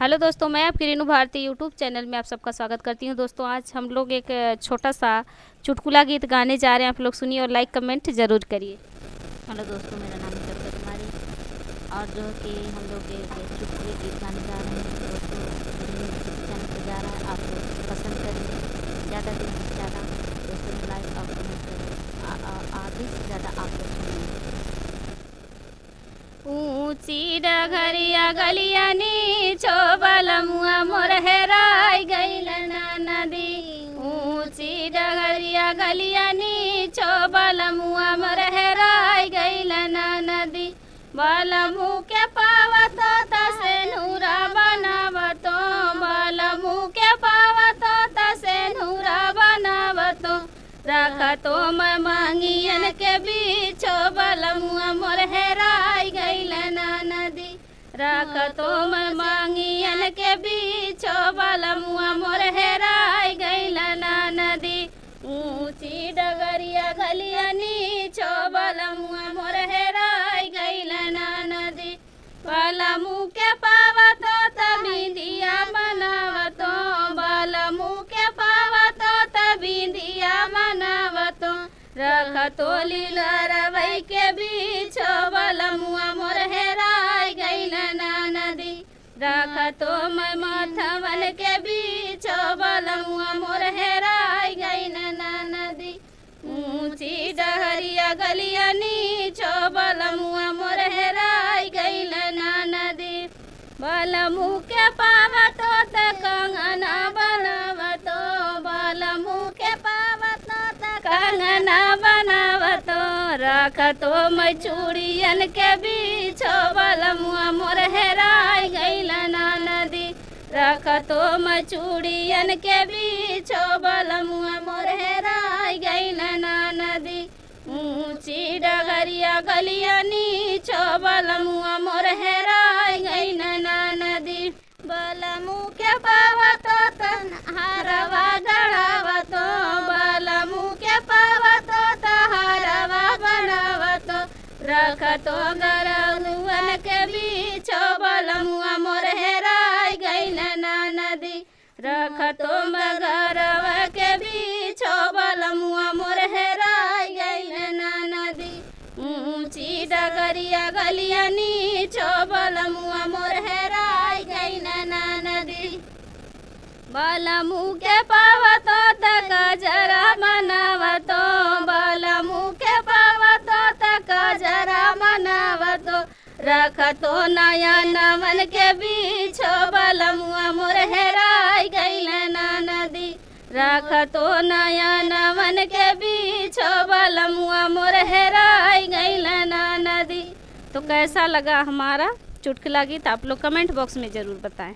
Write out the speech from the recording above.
Hello दोस्तों, मैं आपकी रीनू भारती यूट्यूब चैनल में आप सबका स्वागत करती हूं। दोस्तों आज हम लोग एक छोटा सा चुटकुला गीत गाने जा रहे हैं। आप लोग सुनिए और लाइक कमेंट ज़रूर करिए। हेलो दोस्तों, मेरा नाम है कविता कुमारी और जो कि हम लोग एक चुटकुले गीत गाने जा रहे हैं। दोस्तों चैनल पर जा रहा है, आप लोग पसंद करिए, ज़्यादा दिन से ज़्यादा दोस्तों में लाइक और कमेंट करें, आधे से ज़्यादा आप लोग सुनिए। ऊंची डगरिया गलिया नीचो बलमुआ मोर हेराई गइल ना नदी। ऊंची डगरिया गलिया नीचो बलमुआ मोर हेराई गइल ना नदी। बलमु के पावतो तसे नूरा बनावतो, बलमु के पावतो तसे नूरा बनावतो। रखतो मैं मांगियन के बीचो बलमुआ मोर हेराई गइल ना नदी। रखतो मैं मांगियन के बीचो बलमुआ मोर हेराई गइल ना नदी। ऊंची डगरिया गलिया नीचो बलमुआ मोर हेराई गइल ना नदी। बलमु के पावतो तभी दिया बनावतो, बलमु के पावतो तभी दिया बनावतो। रखतो लीला रवै के बीचो बलमुआ मोर हेराई गइल ना नदी। रखतो मैं माथवन के बीचो बलमुआ मोर हेराई गइल ना नदी। ऊंची डहरिया गलिया नीचो बलमुआ मोर हेराई गइल ना नदी। बलमु के पावतो त कंगना बनावतो, बलमु के पावतो त कंगना बनावतो। रखतो मैं चूड़ियन के बीचो बलमुआ मोर हेराई गइल ना नदी। रखतो मैं चूड़ियन के बीचो बलमुआ मोर हेराई गइल ना नदी। ऊंची डगरिया गलिया नीचो बलमुआ मोर हेराई गइल ना नदी। बलमु के पावतो तन हारवा गड़ावतो, बलमु के पावतो त हारवा बनावतो। रखतो गरनुवन के बीचो बलमुआ मोर हेराई गइल ना नदी। रखतो मगरवा के बीचो बलमुआ मोर हेराई गइल ना नदी। ऊंची डगरिया गलिया नीचो बलमुआ मोर हेराई गइल ना नदी। बलमु के पावतो त गजरा बनावतो, बलमु के पावतो त गजरा बनावतो। रखतो नया नवन के बीचो बलमुआ मोर हेराई गइल ना नदी। रखतो नया नवन के बीचो बलमुआ मोर हेराई गइल ना नदी। तो कैसा लगा हमारा चुटकुला गीत आप लोग कमेंट बॉक्स में ज़रूर बताएं।